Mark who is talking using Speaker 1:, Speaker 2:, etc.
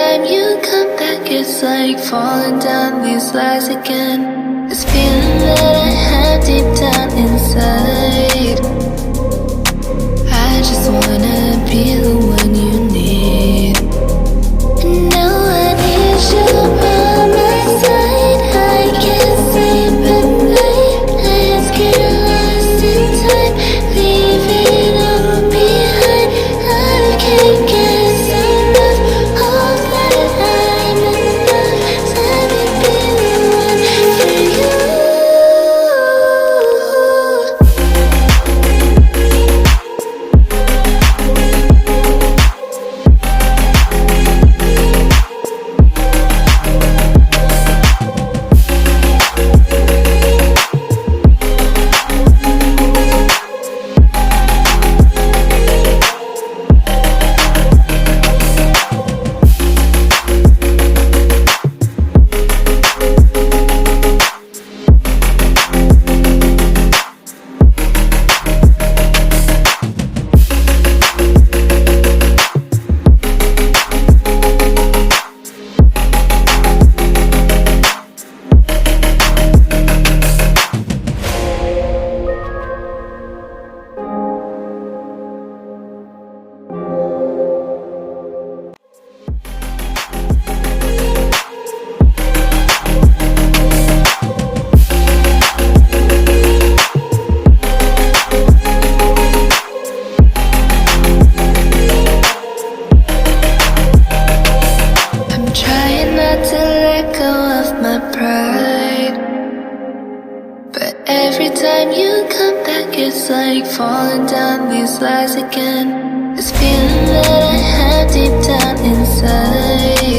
Speaker 1: time you come back, it's like falling down these lies again. This feeling that I have deep down inside, I just wanna be the one you need. And now I need you by my side. I can't sleep at night. I just get lost in time, leave it all behind. I can't get enough of that I'm enough. Let me be the one for you. Trying not to let go of my pride, but every time you come back, it's like falling down these lies again. This feeling that I have deep down inside,